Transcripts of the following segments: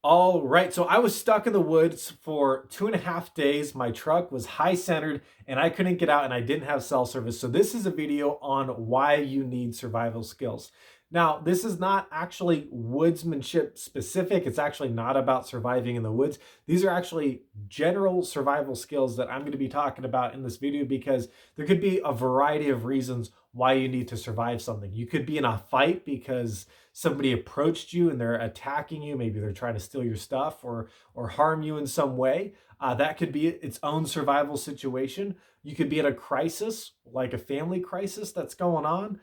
All right, so I was stuck in the woods for 2.5 days. My truck was high centered and I couldn't get out and I didn't have cell service. So this is a video on why you need survival skills. Now, this is not actually woodsmanship specific. It's actually not about surviving in the woods. These are actually general survival skills that I'm going to be talking about in this video because there could be a variety of reasons why you need to survive something. You could be in a fight because somebody approached you and they're attacking you. Maybe they're trying to steal your stuff or harm you in some way. That could be its own survival situation. You could be in a crisis, like a family crisis that's going on.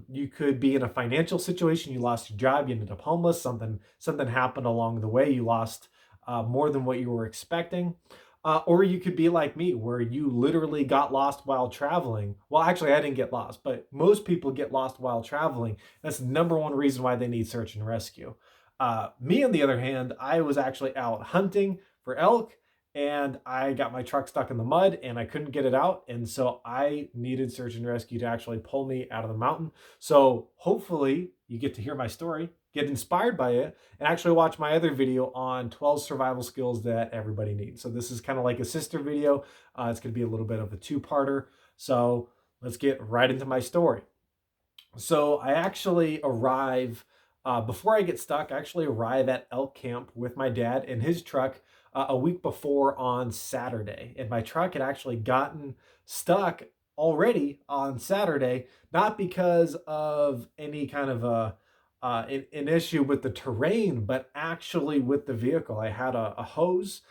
You could be in a financial situation. You lost your job. You ended up homeless. Something happened along the way. You lost more than what you were expecting. Or you could be like me, where you literally got lost while traveling. Well, actually, I didn't get lost, but most people get lost while traveling. That's the number one reason why they need search and rescue. Me, on the other hand, I was actually out hunting for elk and I got my truck stuck in the mud and I couldn't get it out. And so I needed search and rescue to actually pull me out of the mountain. So hopefully you get to hear my story, get inspired by it, and actually watch my other video on 12 survival skills that everybody needs. So this is kind of like a sister video. It's going to be a little bit of a two-parter. So let's get right into my story. So I actually arrive, before I get stuck, I actually arrive at elk camp with my dad in his truck a week before on Saturday. And my truck had actually gotten stuck already on Saturday, not because of any kind of an issue with the terrain, but actually with the vehicle. I had a hose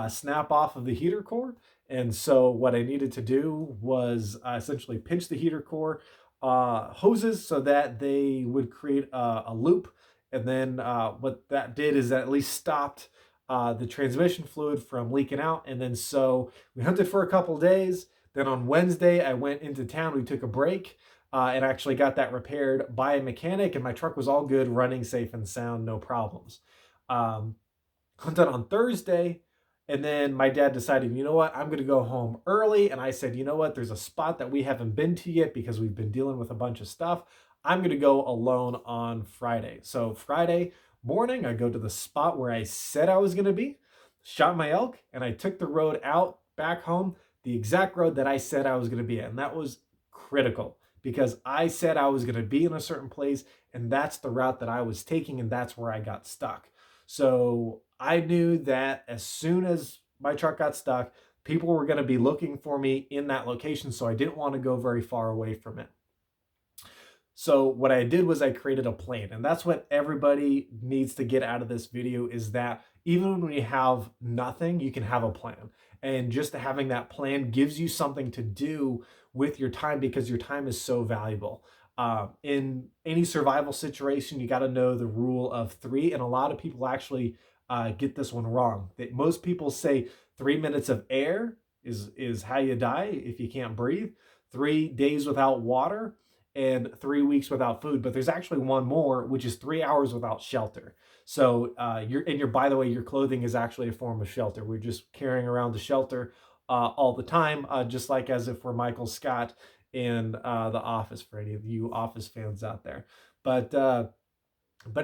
snap off of the heater core. And so what I needed to do was essentially pinch the heater core hoses so that they would create a loop. And then what that did is that at least stopped the transmission fluid from leaking out. And then so we hunted for a couple days. Then on Wednesday, I went into town. We took a break and actually got that repaired by a mechanic. And my truck was all good, running safe and sound, no problems. Hunted on Thursday. And then my dad decided, you know what, I'm going to go home early. And I said, you know what, there's a spot that we haven't been to yet because we've been dealing with a bunch of stuff. I'm going to go alone on Friday. So Friday morning, I go to the spot where I said I was going to be, shot my elk, and I took the road out back home, the exact road that I said I was going to be at. And that was critical because I said I was going to be in a certain place, and that's the route that I was taking, and that's where I got stuck. So I knew that as soon as my truck got stuck, people were going to be looking for me in that location. So I didn't want to go very far away from it. So what I did was I created a plan, and that's what everybody needs to get out of this video is that even when you have nothing, you can have a plan. And just having that plan gives you something to do with your time because your time is so valuable. In any survival situation, you got to know the rule of three, and a lot of people actually get this one wrong. That most people say 3 minutes of air is how you die if you can't breathe. 3 days without water and 3 weeks without food. But there's actually one more, which is 3 hours without shelter. So by the way, your clothing is actually a form of shelter. We're just carrying around the shelter all the time, just like as if we're Michael Scott in The Office, for any of you Office fans out there. But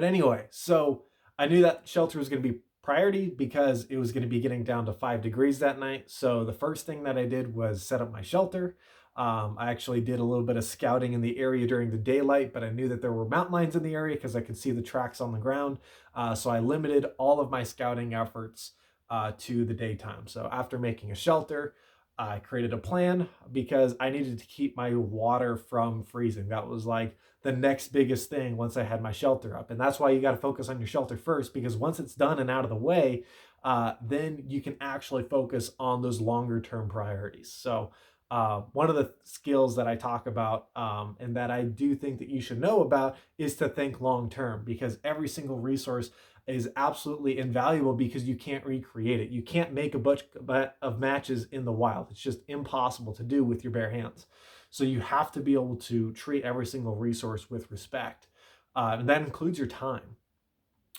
anyway, so I knew that shelter was going to be priority because it was going to be getting down to 5 degrees that night. So the first thing that I did was set up my shelter. I actually did a little bit of scouting in the area during the daylight, but I knew that there were mountain lions in the area because I could see the tracks on the ground. So I limited all of my scouting efforts to the daytime. So after making a shelter, I created a plan because I needed to keep my water from freezing. That was like the next biggest thing once I had my shelter up. And that's why you got to focus on your shelter first, because once it's done and out of the way, then you can actually focus on those longer term priorities. So one of the skills that I talk about and that I do think that you should know about is to think long term, because every single resource is absolutely invaluable because you can't recreate it. You can't make a bunch of matches in the wild. It's just impossible to do with your bare hands. So you have to be able to treat every single resource with respect. And that includes your time.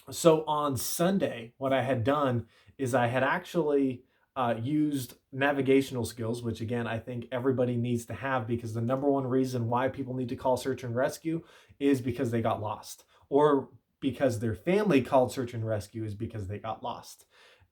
So on Sunday, what I had done is I had actually used navigational skills, which again, I think everybody needs to have, because the number one reason why people need to call search and rescue is because they got lost, or because their family called search and rescue is because they got lost.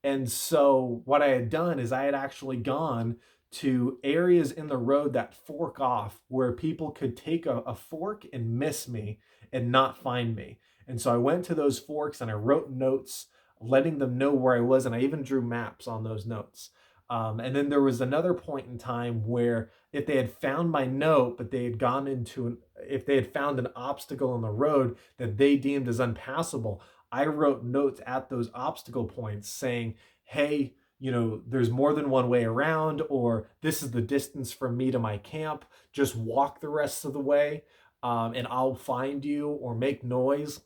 And so what I had done is I had actually gone to areas in the road that fork off where people could take a fork and miss me and not find me. And so I went to those forks and I wrote notes letting them know where I was, and I even drew maps on those notes. And then there was another point in time where if they had found my note, but they had gone into if they had found an obstacle in the road that they deemed as unpassable, I wrote notes at those obstacle points saying, hey, there's more than one way around, or this is the distance from me to my camp. Just walk the rest of the way, and I'll find you, or make noise.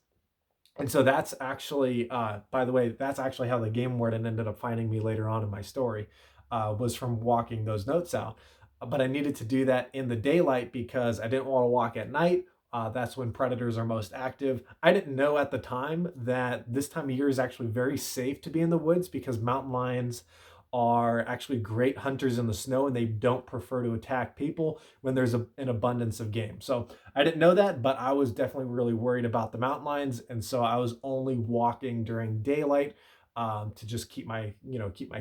And so that's actually, by the way, that's actually how the game warden ended up finding me later on in my story, was from walking those notes out. But I needed to do that in the daylight because I didn't want to walk at night. That's when predators are most active. I didn't know at the time that this time of year is actually very safe to be in the woods because mountain lions are actually great hunters in the snow and they don't prefer to attack people when there's an abundance of game. So I didn't know that, but I was definitely really worried about the mountain lions, and so I was only walking during daylight, to just keep my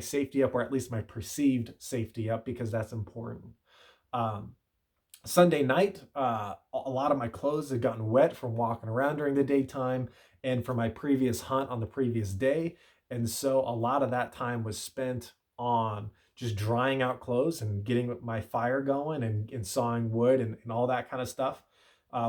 safety up, or at least my perceived safety up, because that's important. Um, Sunday night, a lot of my clothes had gotten wet from walking around during the daytime and from my previous hunt on the previous day. And so a lot of that time was spent on just drying out clothes and getting my fire going, and sawing wood, and all that kind of stuff,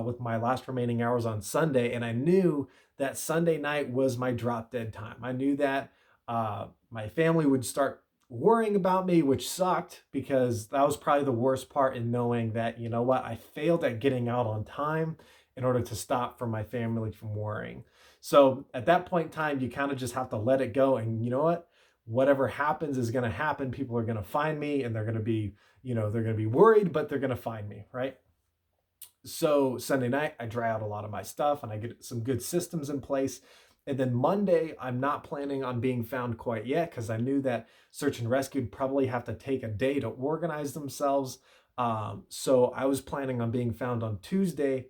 with my last remaining hours on Sunday. And I knew that Sunday night was my drop dead time. I knew that my family would start worrying about me, which sucked because that was probably the worst part, in knowing that, you know what, I failed at getting out on time in order to stop from my family from worrying. So at that point in time, you kind of just have to let it go. And you know what? Whatever happens is going to happen. People are going to find me, and they're going to be, they're going to be worried, but they're going to find me, right? So Sunday night, I dry out a lot of my stuff and I get some good systems in place. And then Monday, I'm not planning on being found quite yet because I knew that search and rescue would probably have to take a day to organize themselves. So I was planning on being found on Tuesday,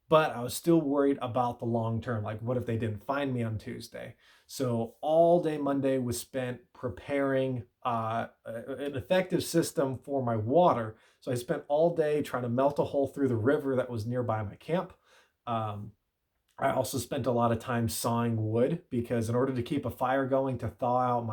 but I was still worried about the long term. Like, what if they didn't find me on Tuesday? So all day Monday was spent preparing an effective system for my water. So I spent all day trying to melt a hole through the river that was nearby my camp. Um, I also spent a lot of time sawing wood because in order to keep a fire going to thaw out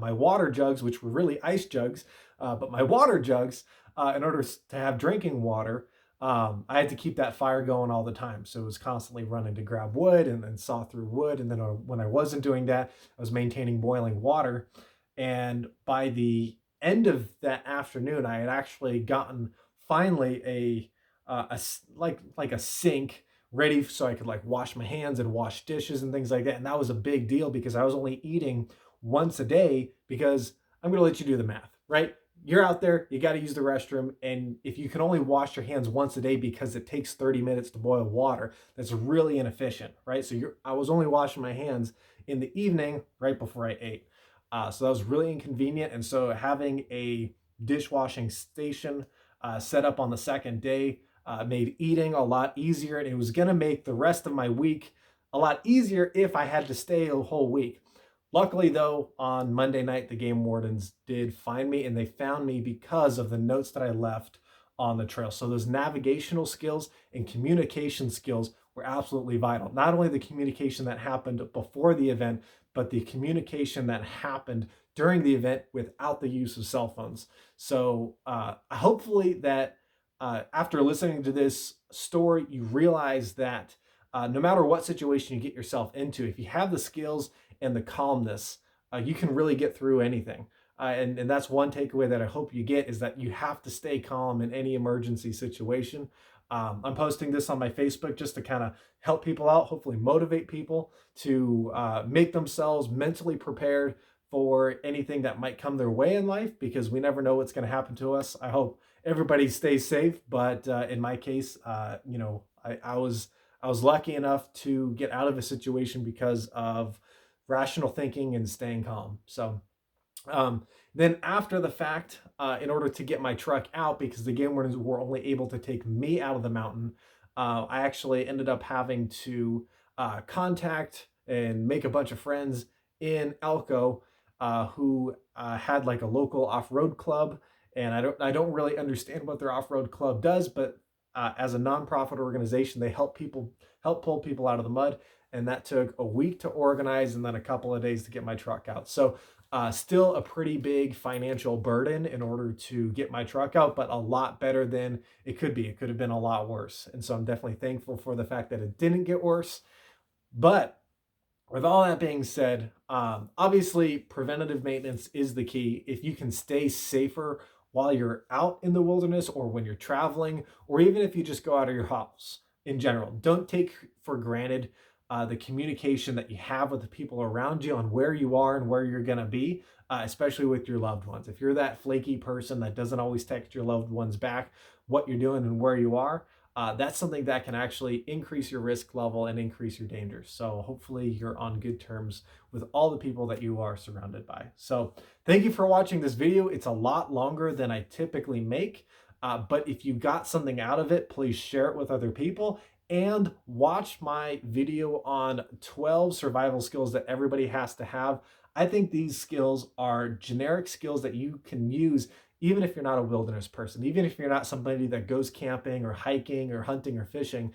my water jugs, which were really ice jugs, but my water jugs, in order to have drinking water, I had to keep that fire going all the time. So it was constantly running to grab wood and then saw through wood. And then when I wasn't doing that, I was maintaining boiling water. And by the end of that afternoon, I had actually gotten finally like a sink ready so I could like wash my hands and wash dishes and things like that. And that was a big deal because I was only eating once a day, because I'm going to let you do the math, right? You're out there, you got to use the restroom. And if you can only wash your hands once a day because it takes 30 minutes to boil water, that's really inefficient, right? So I was only washing my hands in the evening right before I ate. So that was really inconvenient. And so having a dishwashing station set up on the second day made eating a lot easier, and it was going to make the rest of my week a lot easier if I had to stay a whole week. Luckily, though, on Monday night, the game wardens did find me, and they found me because of the notes that I left on the trail. So those navigational skills and communication skills were absolutely vital. Not only the communication that happened before the event, but the communication that happened during the event without the use of cell phones. So hopefully that after listening to this story, you realize that no matter what situation you get yourself into, if you have the skills and the calmness, you can really get through anything. And that's one takeaway that I hope you get, is that you have to stay calm in any emergency situation. I'm posting this on my Facebook just to kind of help people out, hopefully motivate people to make themselves mentally prepared for anything that might come their way in life, because we never know what's going to happen to us. I hope everybody stays safe, but in my case, I was lucky enough to get out of a situation because of rational thinking and staying calm. So then after the fact, in order to get my truck out, because the game wardens were only able to take me out of the mountain, I actually ended up having to contact and make a bunch of friends in Elko who had like a local off-road club. And I don't really understand what their off-road club does, but as a nonprofit organization, they help pull people out of the mud. And that took a week to organize and then a couple of days to get my truck out. So still a pretty big financial burden in order to get my truck out, but a lot better than it could be. It could have been a lot worse. And so I'm definitely thankful for the fact that it didn't get worse. But with all that being said, obviously preventative maintenance is the key. If you can stay safer while you're out in the wilderness or when you're traveling, or even if you just go out of your house in general, don't take for granted the communication that you have with the people around you on where you are and where you're going to be, especially with your loved ones. If you're that flaky person that doesn't always text your loved ones back what you're doing and where you are, that's something that can actually increase your risk level and increase your danger. So hopefully you're on good terms with all the people that you are surrounded by. So thank you for watching this video. It's a lot longer than I typically make, but if you got something out of it, please share it with other people and watch my video on 12 survival skills that everybody has to have. I think these skills are generic skills that you can use even if you're not a wilderness person, even if you're not somebody that goes camping or hiking or hunting or fishing.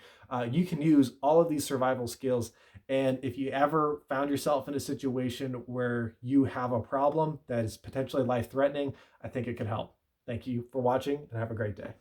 You can use all of these survival skills. And if you ever found yourself in a situation where you have a problem that is potentially life-threatening, I think it can help. Thank you for watching and have a great day.